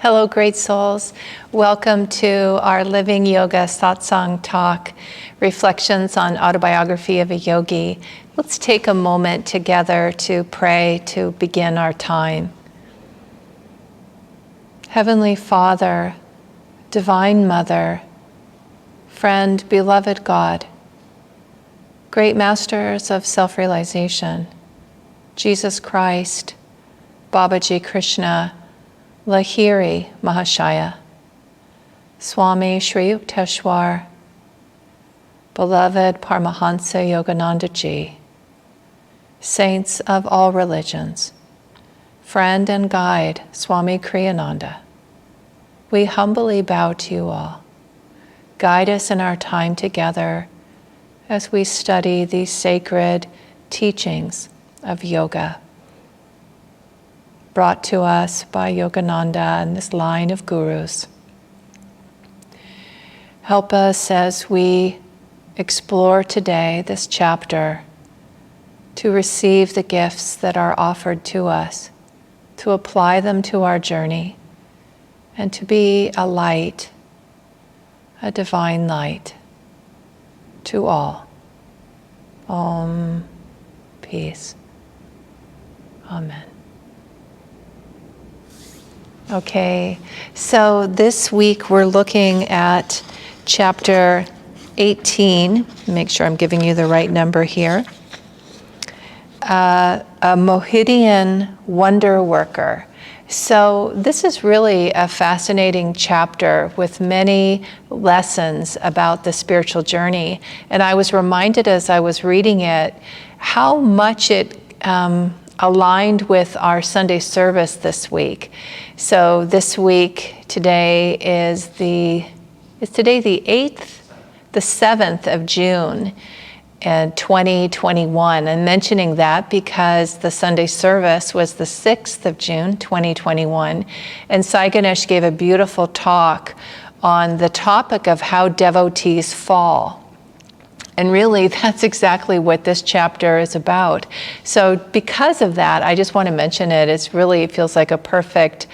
Hello, great souls. Welcome to our Living Yoga Satsang talk, Reflections on Autobiography of a Yogi. Let's take a moment together to pray to begin our time. Heavenly Father, Divine Mother, friend, beloved God, great masters of self-realization, Jesus Christ, Babaji Krishna, Lahiri Mahashaya, Swami Sri Yukteswar, beloved Paramhansa Yogananda Ji, saints of all religions, friend and guide Swami Kriyananda, we humbly bow to you all. Guide us in our time together as we study these sacred teachings of yoga, brought to us by Yogananda and this line of gurus. Help us as we explore today this chapter to receive the gifts that are offered to us, to apply them to our journey, and to be a light, a divine light to all. Om, peace. Amen. Okay, so this week we're looking at chapter 18. Make sure I'm giving you the right number here. A Mohidian wonder worker. So this is really a fascinating chapter with many lessons about the spiritual journey. And I was reminded as I was reading it how much it aligned with our Sunday service this week. So this week, today is the 8th, the 7th of June, in 2021. I'm mentioning that because the Sunday service was the 6th of June, 2021, and Sai Ganesh gave a beautiful talk on the topic of how devotees fall. And really, that's exactly what this chapter is about. So because of that, I just want to mention it. It feels like a perfect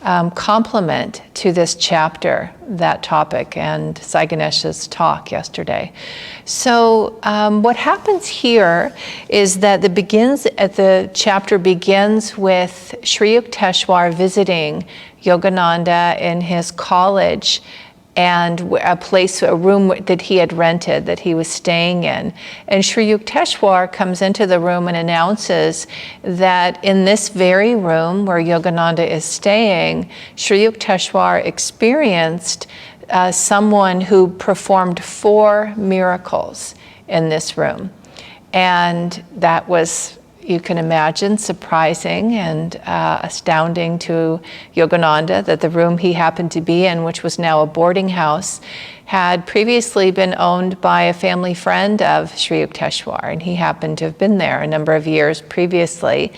complement to this chapter, that topic, and Sai Ganesh's talk yesterday. So what happens here is that the chapter begins with Sri Yukteswar visiting Yogananda in his college and a room that he had rented, that he was staying in. And Sri Yukteswar comes into the room and announces that in this very room where Yogananda is staying, Sri Yukteswar experienced someone who performed 4 miracles in this room. And that was, you can imagine, surprising and astounding to Yogananda that the room he happened to be in, which was now a boarding house, had previously been owned by a family friend of Sri Yukteswar, and he happened to have been there a number of years previously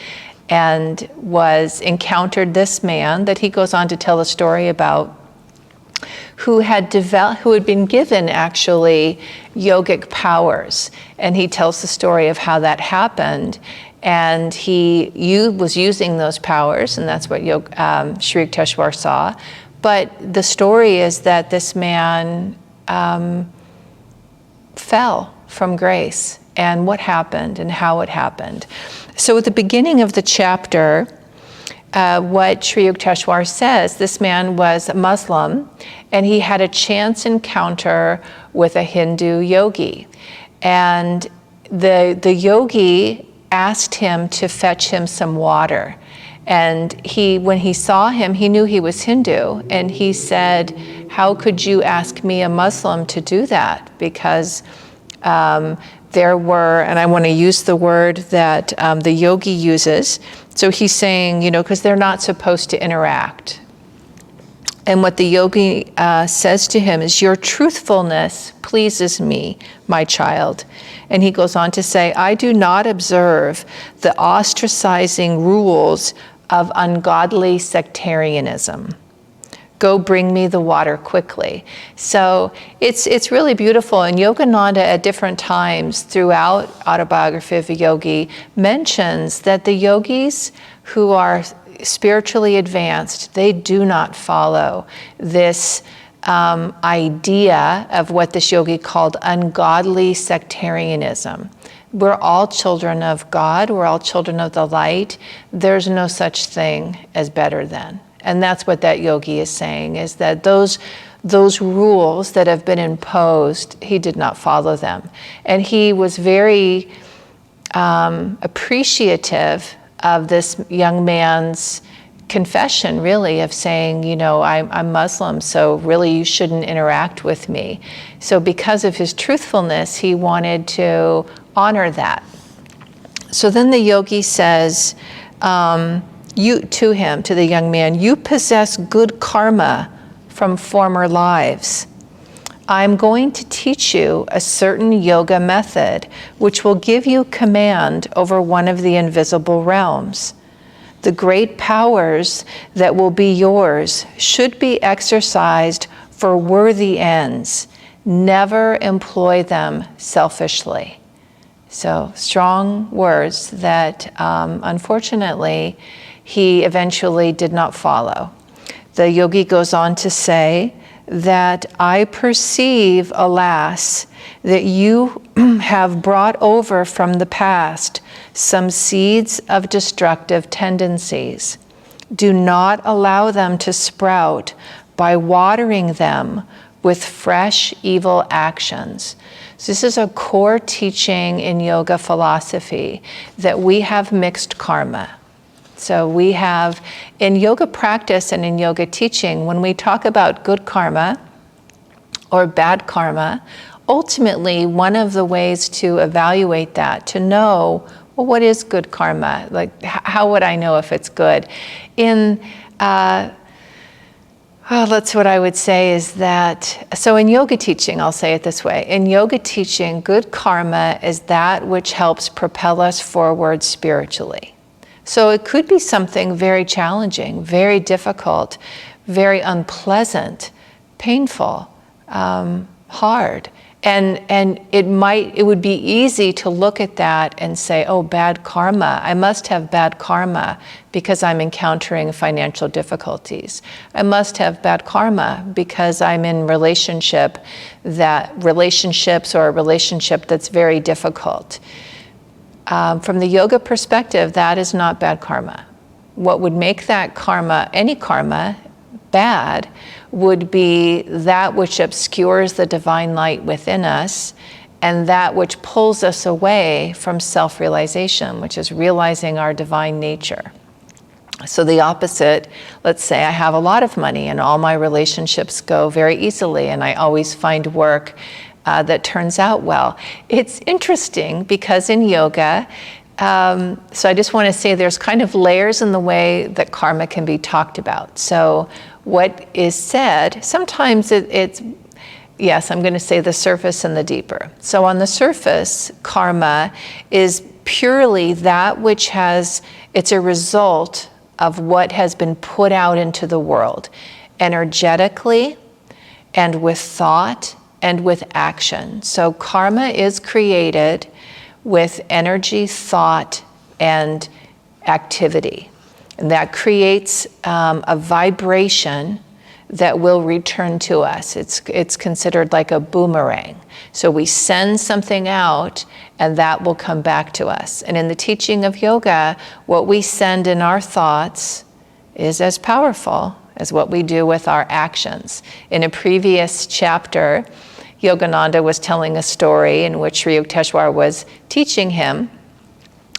and encountered this man that he goes on to tell a story about, who had been given actually yogic powers. And he tells the story of how that happened. And he was using those powers, and that's what Sri Yukteswar saw. But the story is that this man fell from grace, and what happened and how it happened. So at the beginning of the chapter, what Sri Yukteswar says, this man was a Muslim, and he had a chance encounter with a Hindu yogi. And the yogi asked him to fetch him some water. And when he saw him, he knew he was Hindu, and he said, "How could you ask me, a Muslim, to do that?" Because there were, and I want to use the word that the yogi uses. So he's saying, because they're not supposed to interact. And what the yogi says to him is, "Your truthfulness pleases me, my child." And he goes on to say, "I do not observe the ostracizing rules of ungodly sectarianism. Go bring me the water quickly." So it's really beautiful. And Yogananda at different times throughout Autobiography of a Yogi mentions that the yogis who are spiritually advanced, they do not follow this idea of what this yogi called ungodly sectarianism. We're all children of God. We're all children of the light. There's no such thing as better than. And that's what that yogi is saying, is that those rules that have been imposed, he did not follow them. And he was very appreciative of this young man's confession, really, of saying, you know, I'm Muslim, so really you shouldn't interact with me. So because of his truthfulness, he wanted to honor that. So then the yogi says to the young man, you possess good karma from former lives. I'm going to teach you a certain yoga method which will give you command over one of the invisible realms. The great powers that will be yours should be exercised for worthy ends. Never employ them selfishly. So strong words that unfortunately he eventually did not follow. The yogi goes on to say that I perceive, alas, that you have brought over from the past some seeds of destructive tendencies. Do not allow them to sprout by watering them with fresh evil actions. So this is a core teaching in yoga philosophy, that we have mixed karma. So we have, in yoga practice and in yoga teaching, when we talk about good karma or bad karma, ultimately one of the ways to evaluate that, to know, well, what is good karma? Like, how would I know if it's good? That's what I would say is that, so in yoga teaching, I'll say it this way. In yoga teaching, good karma is that which helps propel us forward spiritually. So it could be something very challenging, very difficult, very unpleasant, painful, hard. And it would be easy to look at that and say, oh, bad karma. I must have bad karma because I'm encountering financial difficulties. I must have bad karma because I'm in relationships or a relationship that's very difficult. From the yoga perspective, that is not bad karma. What would make that karma, any karma, bad would be that which obscures the divine light within us and that which pulls us away from self-realization, which is realizing our divine nature. So the opposite, let's say I have a lot of money and all my relationships go very easily and I always find work that turns out well. It's interesting because in yoga, so I just want to say there's kind of layers in the way that karma can be talked about. So what is said, sometimes it's, yes, I'm going to say the surface and the deeper. So on the surface, karma is purely that which it's a result of what has been put out into the world, energetically and with thought and with action. So karma is created with energy, thought, and activity. And that creates a vibration that will return to us. It's considered like a boomerang. So we send something out and that will come back to us. And in the teaching of yoga, what we send in our thoughts is as powerful as what we do with our actions. In a previous chapter, Yogananda was telling a story in which Sri Yukteswar was teaching him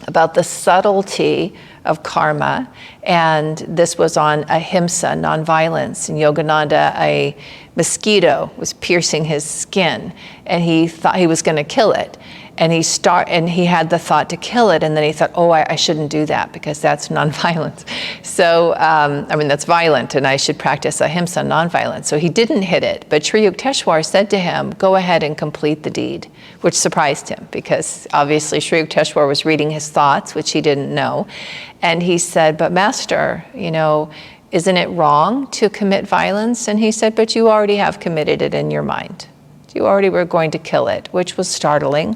about the subtlety of karma, and this was on ahimsa, nonviolence. And Yogananda, a mosquito was piercing his skin, and he thought he was going to kill it. And he had the thought to kill it, and then he thought, oh, I shouldn't do that because that's nonviolence. So, that's violent, and I should practice ahimsa, nonviolence. So he didn't hit it, but Sri Yukteswar said to him, go ahead and complete the deed, which surprised him because obviously Sri Yukteswar was reading his thoughts, which he didn't know. And he said, but Master, isn't it wrong to commit violence? And he said, but you already have committed it in your mind. You already were going to kill it, which was startling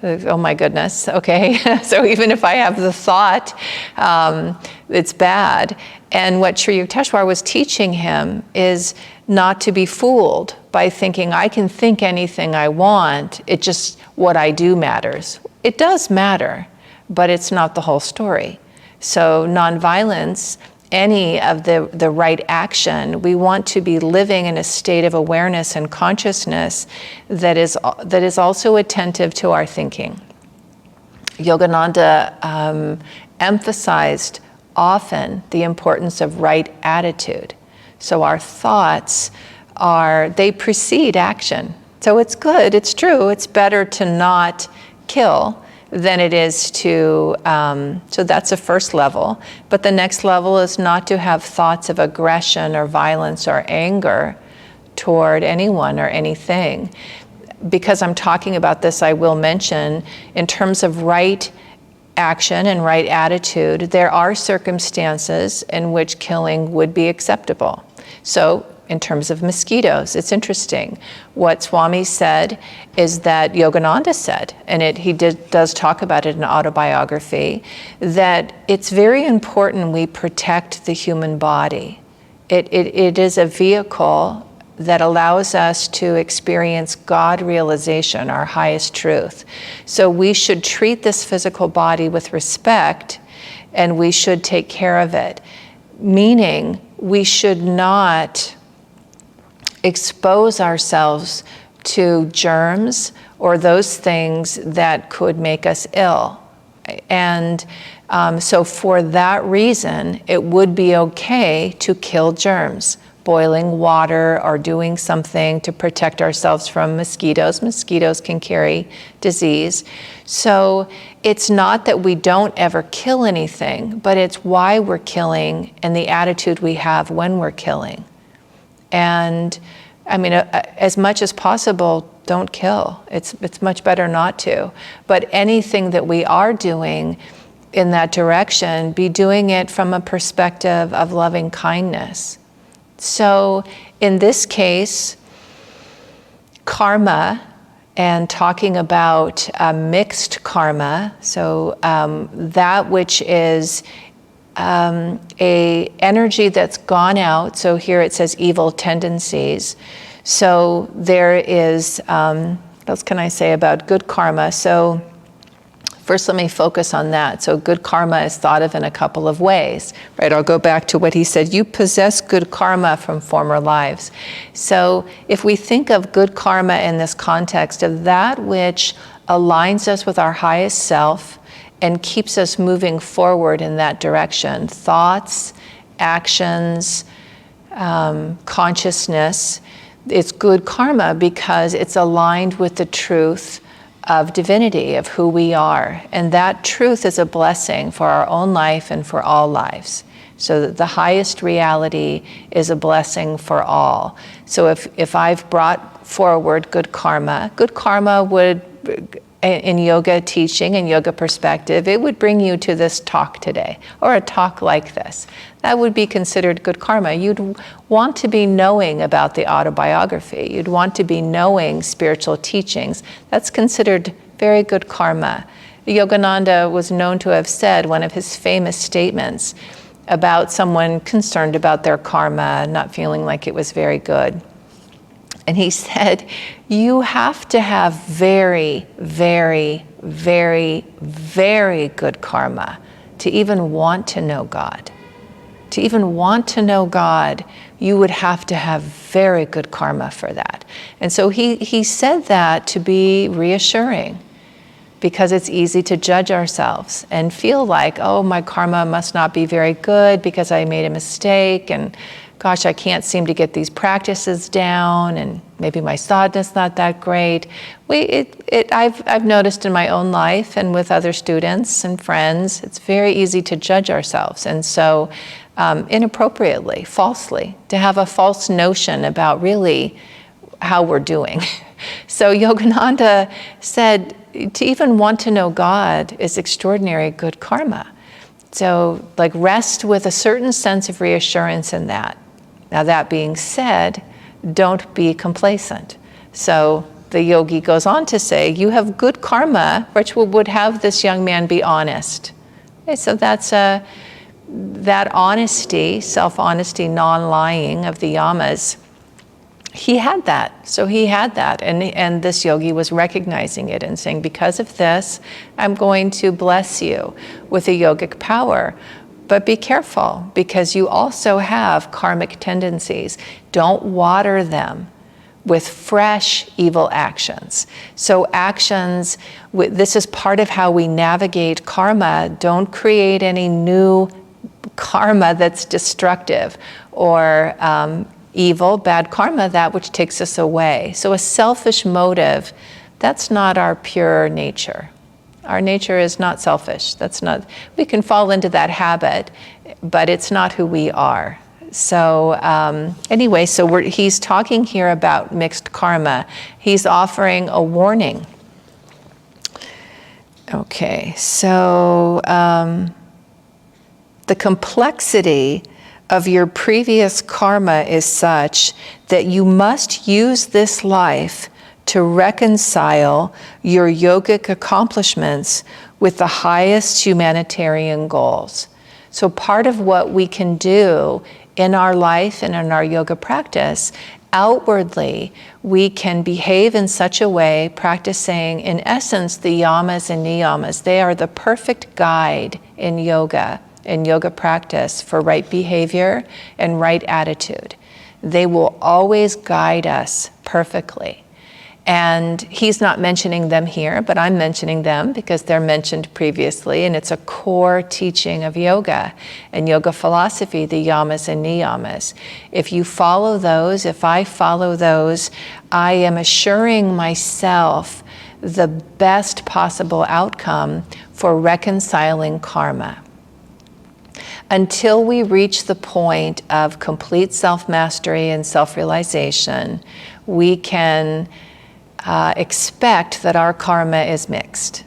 Oh my goodness, okay. So even if I have the thought, it's bad. And what Sri Yukteswar was teaching him is not to be fooled by thinking I can think anything I want, it just what I do matters. It does matter, but it's not the whole story. So nonviolence, any of the right action, we want to be living in a state of awareness and consciousness that is also attentive to our thinking. Yogananda emphasized often the importance of right attitude. So our thoughts they precede action. So it's good, it's true, it's better to not kill than it is to, so that's the first level. But the next level is not to have thoughts of aggression or violence or anger toward anyone or anything. Because I'm talking about this, I will mention, in terms of right action and right attitude, there are circumstances in which killing would be acceptable. So in terms of mosquitoes, it's interesting. What Swami said is that Yogananda said, and he does talk about it in Autobiography, that it's very important we protect the human body. It is a vehicle that allows us to experience God realization, our highest truth. So we should treat this physical body with respect, and we should take care of it. Meaning, we should not expose ourselves to germs or those things that could make us ill. And so for that reason, it would be okay to kill germs, boiling water or doing something to protect ourselves from mosquitoes. Mosquitoes can carry disease. So it's not that we don't ever kill anything, but it's why we're killing and the attitude we have when we're killing. And I mean, as much as possible, don't kill. It's much better not to. But anything that we are doing in that direction, be doing it from a perspective of loving kindness. So in this case, karma, and talking about mixed karma, so that which is a energy that's gone out. So here it says evil tendencies. So there is, what else can I say about good karma? So first let me focus on that. So good karma is thought of in a couple of ways, right? I'll go back to what he said. You possess good karma from former lives. So if we think of good karma in this context of that which aligns us with our highest self and keeps us moving forward in that direction, thoughts, actions, consciousness, it's good karma because it's aligned with the truth of divinity, of who we are. And that truth is a blessing for our own life and for all lives. So that the highest reality is a blessing for all. So if I've brought forward good karma would, in yoga teaching and yoga perspective, it would bring you to this talk today, or a talk like this. That would be considered good karma. You'd want to be knowing about the autobiography. You'd want to be knowing spiritual teachings. That's considered very good karma. Yogananda was known to have said one of his famous statements about someone concerned about their karma, not feeling like it was very good. And he said, you have to have very, very, very, very good karma to even want to know God. To even want to know God, you would have to have very good karma for that. And so he said that to be reassuring, because it's easy to judge ourselves and feel like, oh, my karma must not be very good because I made a mistake, and gosh, I can't seem to get these practices down, and maybe my sadhana's not that great. I've noticed in my own life and with other students and friends, it's very easy to judge ourselves. And so inappropriately, falsely, to have a false notion about really how we're doing. So Yogananda said, to even want to know God is extraordinary good karma. So like rest with a certain sense of reassurance in that. Now that being said, don't be complacent. So the yogi goes on to say, you have good karma, which would have this young man be honest. Okay, so that's that honesty, self-honesty, non-lying of the yamas. He had that. So he had that. And this yogi was recognizing it and saying, because of this, I'm going to bless you with a yogic power. But be careful, because you also have karmic tendencies. Don't water them with fresh evil actions. So actions, this is part of how we navigate karma. Don't create any new karma that's destructive or evil, bad karma, that which takes us away. So a selfish motive, that's not our pure nature. Our nature is not selfish. That's not, we can fall into that habit, but it's not who we are. So anyway, so he's talking here about mixed karma. He's offering a warning. Okay, so the complexity of your previous karma is such that you must use this life to reconcile your yogic accomplishments with the highest humanitarian goals. So part of what we can do in our life and in our yoga practice, outwardly, we can behave in such a way, practicing, in essence, the yamas and niyamas. They are the perfect guide in yoga practice for right behavior and right attitude. They will always guide us perfectly. And he's not mentioning them here, but I'm mentioning them because they're mentioned previously, and it's a core teaching of yoga and yoga philosophy, the yamas and niyamas. If you follow those, if I follow those, I am assuring myself the best possible outcome for reconciling karma. Until we reach the point of complete self-mastery and self-realization, we can expect that our karma is mixed.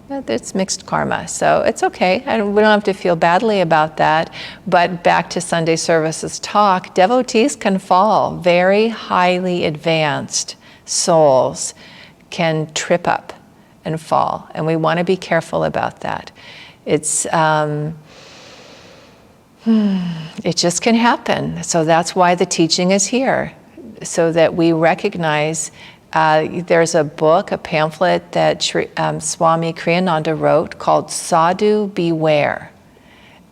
It's mixed karma, so it's okay. We don't have to feel badly about that. But back to Sunday services talk, devotees can fall. Very highly advanced souls can trip up and fall, and we want to be careful about that. It's it just can happen. So that's why the teaching is here, so that we recognize. There's a book, a pamphlet that Swami Kriyananda wrote called Sadhu Beware.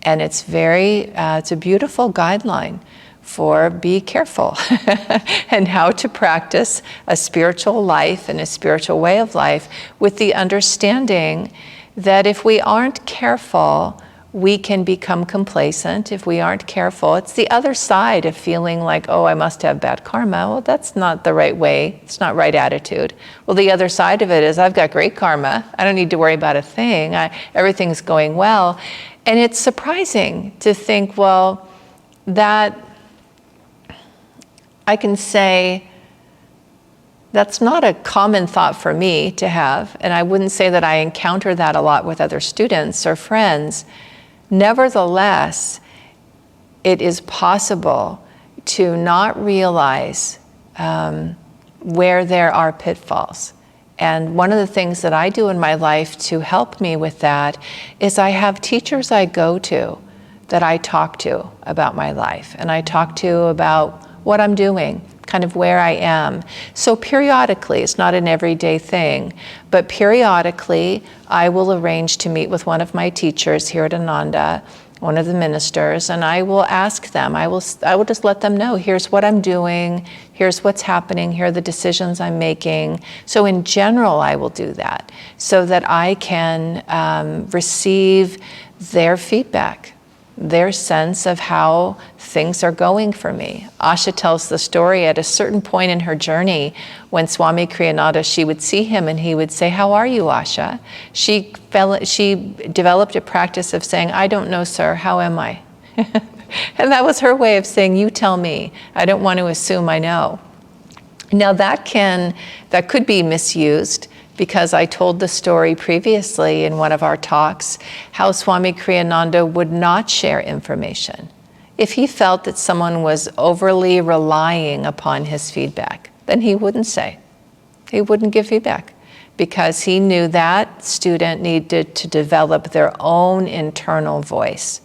And it's it's a beautiful guideline for be careful and how to practice a spiritual life and a spiritual way of life, with the understanding that if we aren't careful, we can become complacent. If we aren't careful, it's the other side of feeling like, oh, I must have bad karma. Well, that's not the right way. It's not right attitude. Well, the other side of it is, I've got great karma. I don't need to worry about a thing. Everything's going well. And it's surprising to think, well, that I can say, that's not a common thought for me to have. And I wouldn't say that I encounter that a lot with other students or friends. Nevertheless, it is possible to not realize where there are pitfalls. And one of the things that I do in my life to help me with that is I have teachers I go to that I talk to about my life. And I talk to about what I'm doing, kind of where I am. So periodically, it's not an everyday thing, but periodically I will arrange to meet with one of my teachers here at Ananda, one of the ministers, and I will ask them, I will just let them know, here's what I'm doing, here's what's happening, here are the decisions I'm making. So in general, I will do that so that I can receive their feedback, their sense of how things are going for me. Asha tells the story at a certain point in her journey when Swami Kriyananda, she would see him and he would say, how are you, Asha? She developed a practice of saying, I don't know, sir, how am I? And that was her way of saying, you tell me. I don't want to assume I know. Now that could be misused, because I told the story previously in one of our talks, how Swami Kriyananda would not share information if he felt that someone was overly relying upon his feedback. Then he wouldn't say. He wouldn't give feedback because he knew that student needed to develop their own internal voice,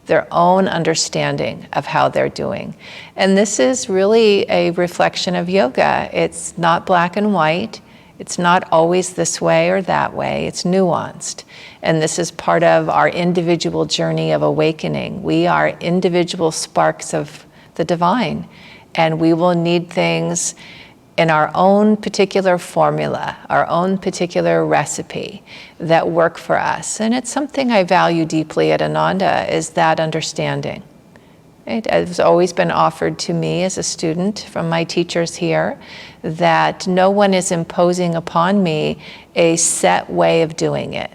their own understanding of how they're doing. And this is really a reflection of yoga. It's not black and white. It's not always this way or that way. It's nuanced. And this is part of our individual journey of awakening. We are individual sparks of the divine, and we will need things in our own particular formula, our own particular recipe that work for us. And it's something I value deeply at Ananda, is that understanding. It has always been offered to me as a student from my teachers here that no one is imposing upon me a set way of doing it.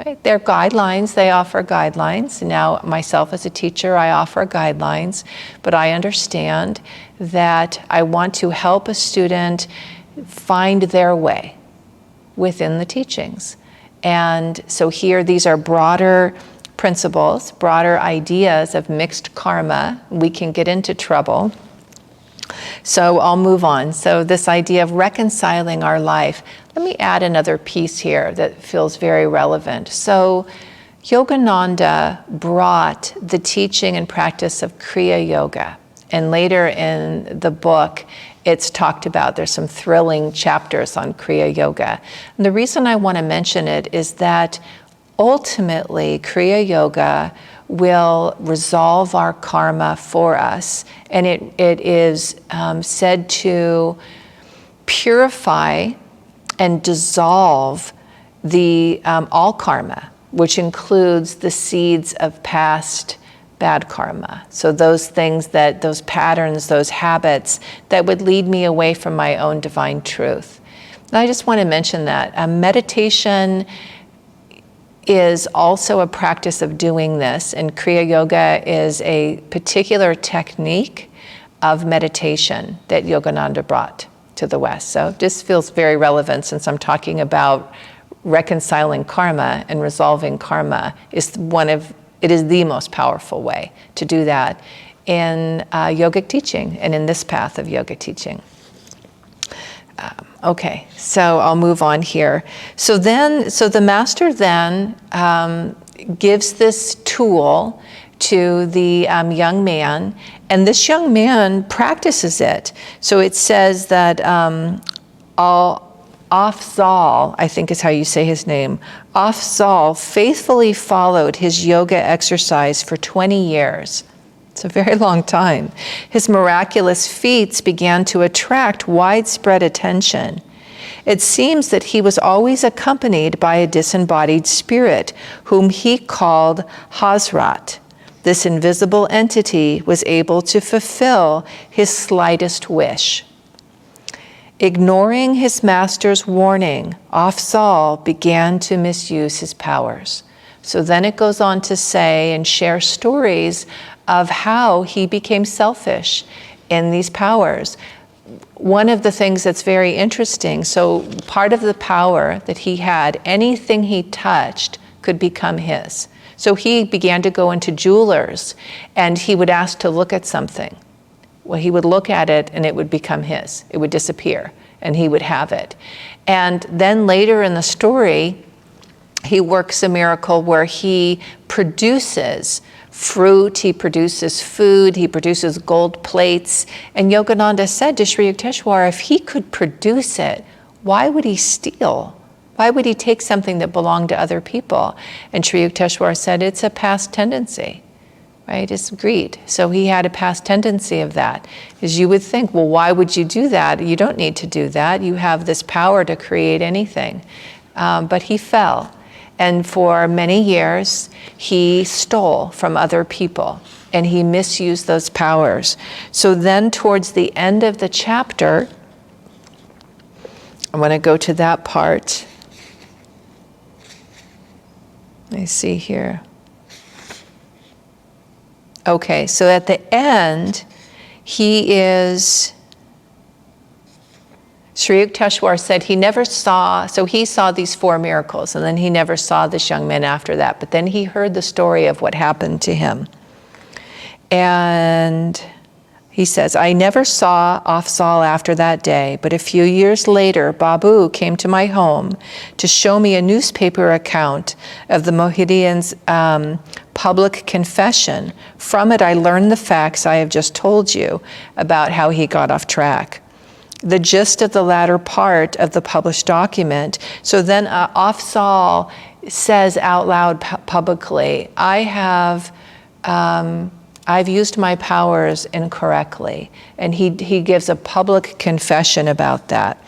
Right? There are guidelines, they offer guidelines. Now, myself as a teacher, I offer guidelines, but I understand that I want to help a student find their way within the teachings. And so here, these are broader principles, broader ideas of mixed karma. We can get into trouble. So I'll move on. So this idea of reconciling our life. Let me add another piece here that feels very relevant. So Yogananda brought the teaching and practice of Kriya Yoga. And later in the book, it's talked about, there's some thrilling chapters on Kriya Yoga. And the reason I want to mention it is that ultimately, Kriya Yoga will resolve our karma for us, and it is said to purify and dissolve the all karma, which includes the seeds of past bad karma. So those things that, those patterns, those habits that would lead me away from my own divine truth. And I just want to mention that meditation is also a practice of doing this, and Kriya Yoga is a particular technique of meditation that Yogananda brought to the West. So this feels very relevant since I'm talking about reconciling karma and resolving karma. It is the most powerful way to do that in yogic teaching and in this path of yoga teaching. Okay, so I'll move on here. So the master then gives this tool to the young man, and this young man practices it. So it says that Afzal, I think is how you say his name, Afzal faithfully followed his yoga exercise for 20 years. It's a very long time. His miraculous feats began to attract widespread attention. It seems that he was always accompanied by a disembodied spirit, whom he called Hazrat. This invisible entity was able to fulfill his slightest wish. Ignoring his master's warning, Afzal began to misuse his powers. So then it goes on to say and share stories of how he became selfish in these powers. One of the things that's very interesting, so part of the power that he had, anything he touched could become his. So he began to go into jewelers and he would ask to look at something. Well, he would look at it and it would become his. It would disappear and he would have it. And then later in the story, he works a miracle where he produces fruit, he produces food, he produces gold plates. And Yogananda said to Sri Yukteswar, if he could produce it, why would he steal? Why would he take something that belonged to other people? And Sri Yukteswar said, it's a past tendency, right? It's greed. So he had a past tendency of that. Because you would think, well, why would you do that? You don't need to do that. You have this power to create anything. But he fell. And for many years, he stole from other people and he misused those powers. So then towards the end of the chapter, I want to go to that part. Let me see here. Okay, so at the end, he is... Sri Yukteswar said he never saw, so he saw these 4 miracles, and then he never saw this young man after that. But then he heard the story of what happened to him. And He says, I never saw Afzal after that day, but a few years later, Babu came to my home to show me a newspaper account of the Mohidian's public confession. From it, I learned the facts I have just told you about how he got off track. The gist of the latter part of the published document. So then Afzal says out loud publicly, I've used my powers incorrectly. And he gives a public confession about that.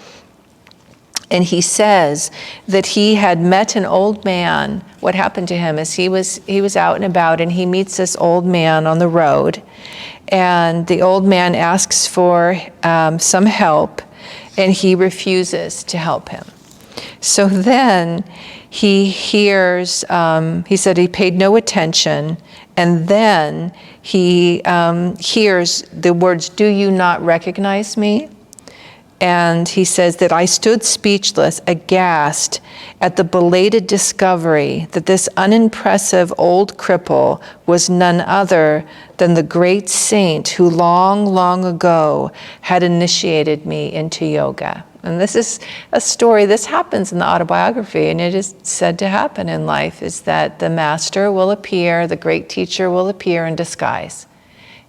And he says that he had met an old man. What happened to him is he was out and about, and he meets this old man on the road. And the old man asks for some help, and he refuses to help him. So then he hears, he said he paid no attention, and then he hears the words, "Do you not recognize me?" And he says that I stood speechless, aghast at the belated discovery that this unimpressive old cripple was none other than the great saint who long, long ago had initiated me into yoga. And this is a story, this happens in the autobiography, and it is said to happen in life, is that the master will appear, the great teacher will appear in disguise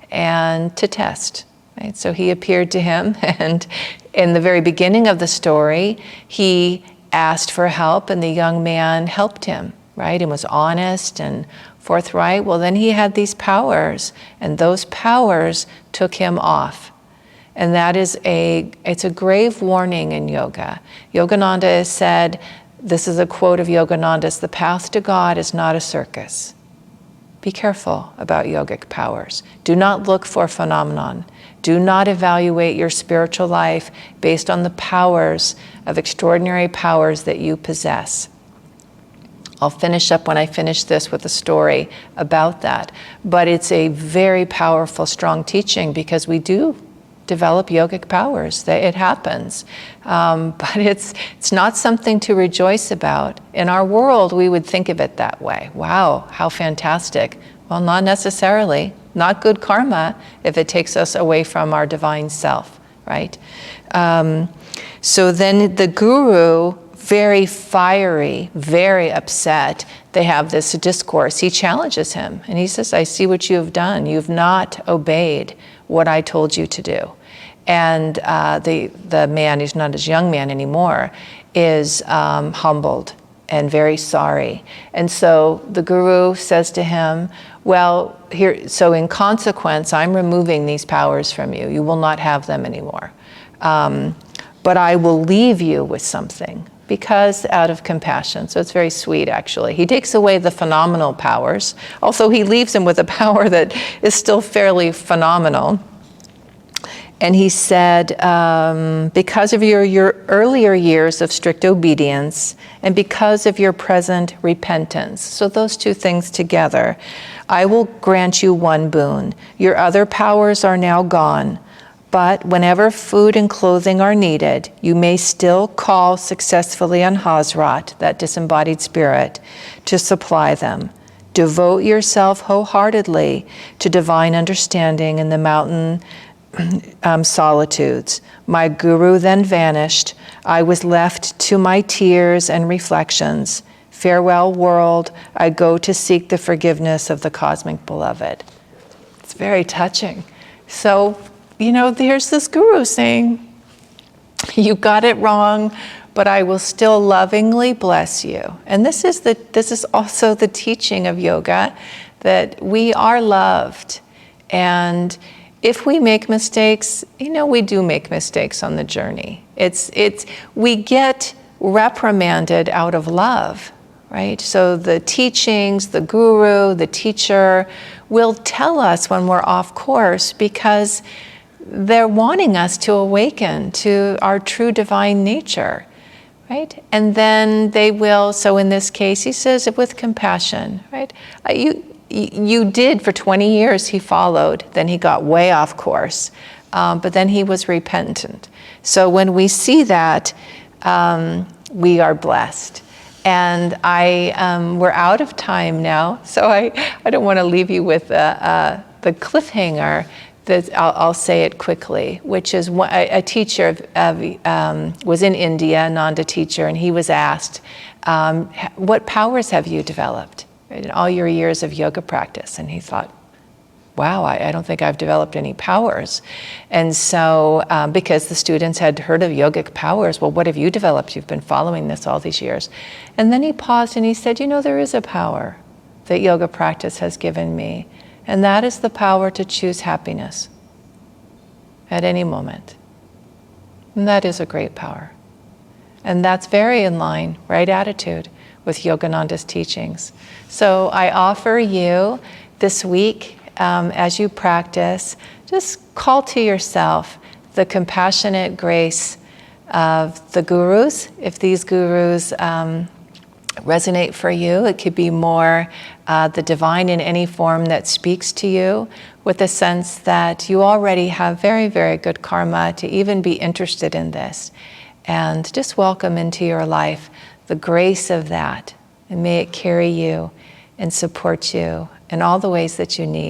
and to test. Right? So he appeared to him, and in the very beginning of the story, he asked for help, and the young man helped him, right, and was honest and forthright. Well, then he had these powers, and those powers took him off. And that is it's a grave warning in yoga. Yogananda has said, this is a quote of Yogananda's, the path to God is not a circus. Be careful about yogic powers. Do not look for phenomenon. Do not evaluate your spiritual life based on the powers of extraordinary powers that you possess. I'll finish up when I finish this with a story about that. But it's a very powerful, strong teaching because we do develop yogic powers. It happens. But it's not something to rejoice about. In our world, we would think of it that way. Wow, how fantastic. Well, not necessarily. Not good karma if it takes us away from our divine self, right? So then the guru, very fiery, very upset, they have this discourse. He challenges him, and he says, I see what you have done. You've not obeyed what I told you to do. And the man, he's not a young man anymore, is humbled and very sorry. And so the guru says to him, well, so in consequence, I'm removing these powers from you. You will not have them anymore. But I will leave you with something, because out of compassion. So it's very sweet, actually. He takes away the phenomenal powers. Also, he leaves him with a power that is still fairly phenomenal. And he said, because of your earlier years of strict obedience and because of your present repentance, so those two things together, I will grant you one boon. Your other powers are now gone, but whenever food and clothing are needed, you may still call successfully on Hazrat, that disembodied spirit, to supply them. Devote yourself wholeheartedly to divine understanding in the mountain solitudes. My guru then vanished. I was left to my tears and reflections. Farewell, world. I go to seek the forgiveness of the cosmic beloved. It's very touching. So, there's this guru saying, you got it wrong, but I will still lovingly bless you. And this is also the teaching of yoga, that we are loved. And if we make mistakes, we do make mistakes on the journey. We get reprimanded out of love, right? So the teachings, the guru, the teacher will tell us when we're off course because they're wanting us to awaken to our true divine nature, right? And then they will, so in this case, he says it with compassion, right? You did for 20 years, he followed, then he got way off course, but then he was repentant. So when we see that, we are blessed. And we're out of time now, so I don't want to leave you with the cliffhanger, that I'll say it quickly, which is a teacher was in India, a Nanda teacher, and he was asked, what powers have you developed in all your years of yoga practice? And he thought, wow, I don't think I've developed any powers. And so, because the students had heard of yogic powers, well, what have you developed? You've been following this all these years. And then he paused and he said, there is a power that yoga practice has given me. And that is the power to choose happiness at any moment. And that is a great power. And that's very in line, right attitude, with Yogananda's teachings. So I offer you this week, as you practice, just call to yourself the compassionate grace of the gurus. If these gurus resonate for you, it could be more the divine in any form that speaks to you, with the sense that you already have very, very good karma to even be interested in this. And just welcome into your life the grace of that, and may it carry you and support you in all the ways that you need.